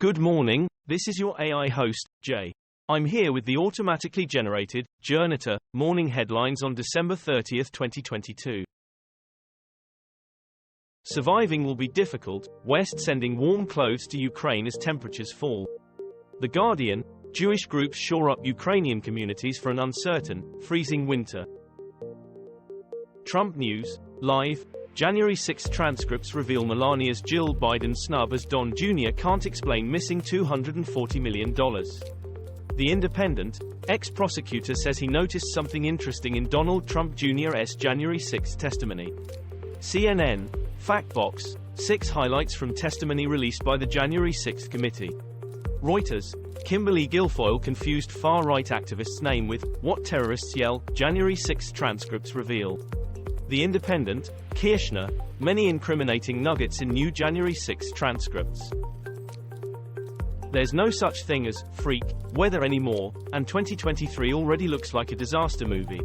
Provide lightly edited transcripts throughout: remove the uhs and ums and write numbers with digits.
Good morning, this is your AI host, Jay. I'm here with the automatically generated, Journato, morning headlines on December 30, 2022. Surviving will be difficult, West sending warm clothes to Ukraine as temperatures fall. The Guardian, Jewish groups shore up Ukrainian communities for an uncertain, freezing winter. Trump News, live, January 6 transcripts reveal Melania's Jill Biden snub as Don Jr. can't explain missing $240 million. The Independent, ex-prosecutor says he noticed something interesting in Donald Trump Jr.'s January 6 testimony. CNN, Factbox, 6 highlights from testimony released by the January 6 committee. Reuters, Kimberly Guilfoyle confused far-right activist's name with "What Terrorists Yell," January 6 transcripts reveal. The Independent, Kirshner, many incriminating nuggets in new January 6 transcripts. There's no such thing as freak weather anymore, and 2023 already looks like a disaster movie.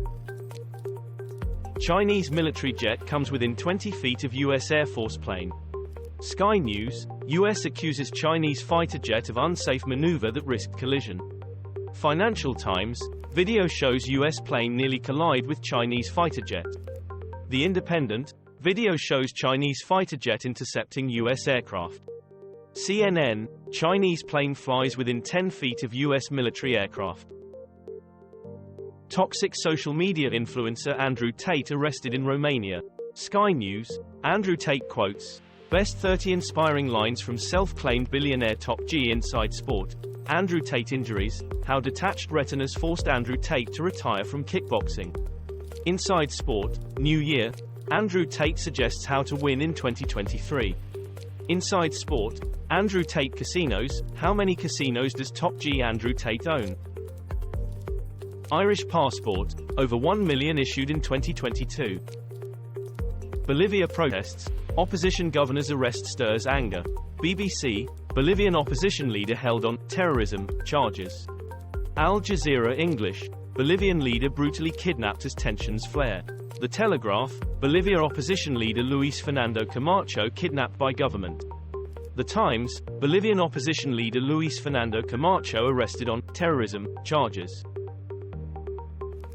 Chinese military jet comes within 20 feet of U.S. Air Force plane. Sky News, U.S. accuses Chinese fighter jet of unsafe maneuver that risked collision. Financial Times, video shows U.S. plane nearly collide with Chinese fighter jet. The Independent, video shows Chinese fighter jet intercepting U.S. aircraft. CNN, Chinese plane flies within 10 feet of U.S. military aircraft. Toxic social media influencer Andrew Tate arrested in Romania. Sky News, Andrew Tate quotes, "Best 30 inspiring lines from self-claimed billionaire Top G inside sport." Andrew Tate injuries, how detached retinas forced Andrew Tate to retire from kickboxing. Inside Sport, New Year, Andrew Tate suggests how to win in 2023. Inside Sport, Andrew Tate casinos, how many casinos does Top G Andrew Tate own? Irish passport, over 1 million issued in 2022. Bolivia protests, opposition governor's arrest stirs anger. BBC, Bolivian opposition leader held on terrorism charges. Al Jazeera English, Bolivian leader brutally kidnapped as tensions flare. The Telegraph, Bolivia opposition leader Luis Fernando Camacho kidnapped by government. The Times, Bolivian opposition leader Luis Fernando Camacho arrested on terrorism charges.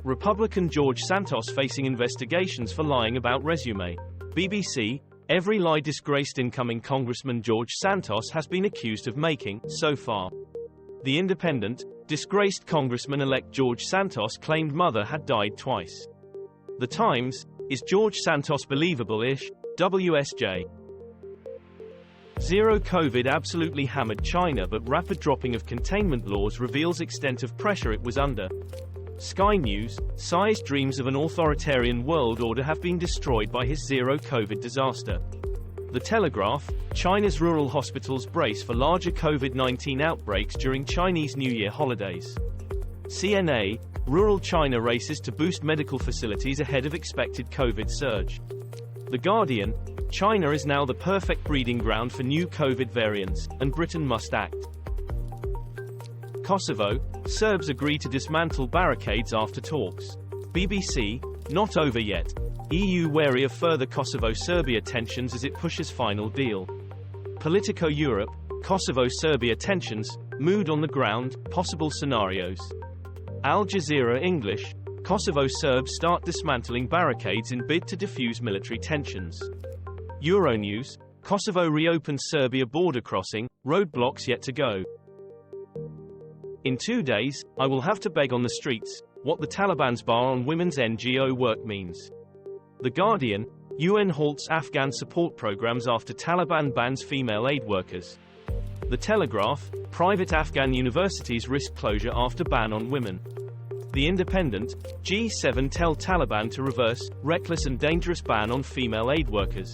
Republican George Santos facing investigations for lying about resume. BBC, every lie disgraced incoming Congressman George Santos has been accused of making, so far. The Independent, disgraced Congressman-elect George Santos claimed mother had died twice. The Times, is George Santos believable-ish? WSJ. Zero COVID absolutely hammered China, but rapid dropping of containment laws reveals extent of pressure it was under. Sky News, Tsai's dreams of an authoritarian world order have been destroyed by his zero COVID disaster. The Telegraph, China's rural hospitals brace for larger COVID-19 outbreaks during Chinese New Year holidays. CNA, rural China races to boost medical facilities ahead of expected COVID surge. The Guardian, China is now the perfect breeding ground for new COVID variants, and Britain must act. Kosovo, Serbs agree to dismantle barricades after talks. BBC, not over yet. EU wary of further Kosovo-Serbia tensions as it pushes final deal. Politico Europe, Kosovo-Serbia tensions, mood on the ground, possible scenarios. Al Jazeera English, Kosovo Serbs start dismantling barricades in bid to defuse military tensions. Euronews, Kosovo reopens Serbia border crossing, roadblocks yet to go. In 2 days, I will have to beg on the streets, what the Taliban's bar on women's NGO work means. The Guardian, UN halts Afghan support programs after Taliban bans female aid workers. The Telegraph, private Afghan universities risk closure after ban on women. The Independent, G7 tell Taliban to reverse reckless and dangerous ban on female aid workers.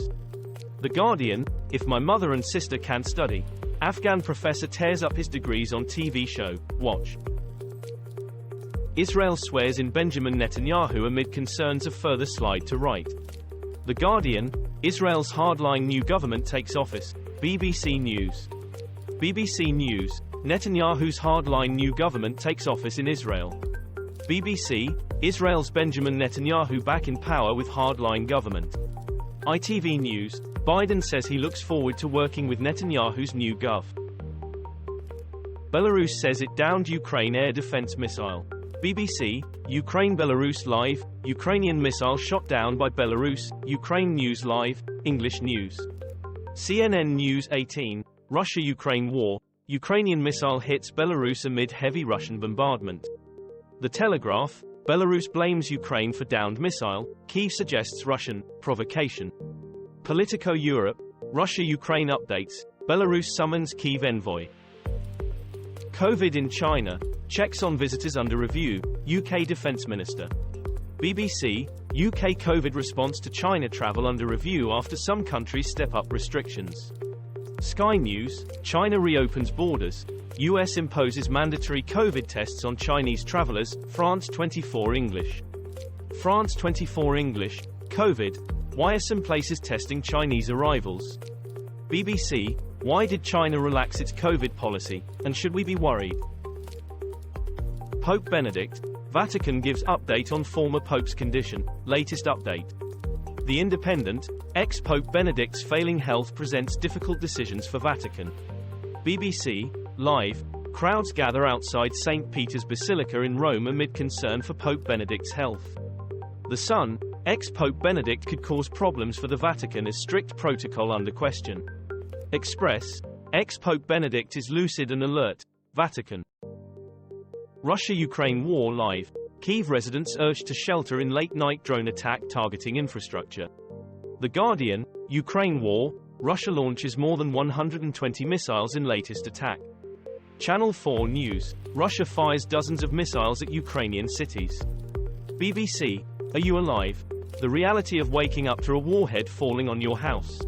The Guardian, if my mother and sister can't study, Afghan professor tears up his degrees on TV show, watch. Israel swears in Benjamin Netanyahu amid concerns of further slide to right. The Guardian, Israel's hardline new government takes office. BBC News. BBC News, Netanyahu's hardline new government takes office in Israel. BBC, Israel's Benjamin Netanyahu back in power with hardline government. ITV News, Biden says he looks forward to working with Netanyahu's new gov. Belarus says it downed Ukraine air defense missile. BBC, Ukraine-Belarus Live, Ukrainian missile shot down by Belarus, Ukraine News Live, English News. CNN News 18, Russia-Ukraine war, Ukrainian missile hits Belarus amid heavy Russian bombardment. The Telegraph, Belarus blames Ukraine for downed missile, Kyiv suggests Russian provocation. Politico Europe, Russia-Ukraine updates, Belarus summons Kyiv envoy. COVID in China, checks on visitors under review, UK Defence Minister. BBC, UK COVID response to China travel under review after some countries step up restrictions. Sky News, China reopens borders, US imposes mandatory COVID tests on Chinese travelers, France 24 English. France 24 English, COVID, why are some places testing Chinese arrivals? BBC, why did China relax its COVID policy, and should we be worried? Pope Benedict, Vatican gives update on former Pope's condition, latest update. The Independent, ex-Pope Benedict's failing health presents difficult decisions for Vatican. BBC, Live, crowds gather outside St. Peter's Basilica in Rome amid concern for Pope Benedict's health. The Sun, ex-Pope Benedict could cause problems for the Vatican as strict protocol under question. Express, ex-Pope Benedict is lucid and alert, Vatican. Russia-Ukraine war live, Kyiv residents urged to shelter in late-night drone attack targeting infrastructure. The Guardian, Ukraine war, Russia launches more than 120 missiles in latest attack. Channel 4 News, Russia fires dozens of missiles at Ukrainian cities. BBC, are you alive? The reality of waking up to a warhead falling on your house.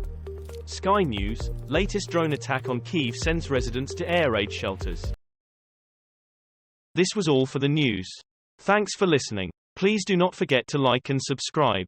Sky News, latest drone attack on Kyiv sends residents to air raid shelters. This was all for the news. Thanks for listening. Please do not forget to like and subscribe.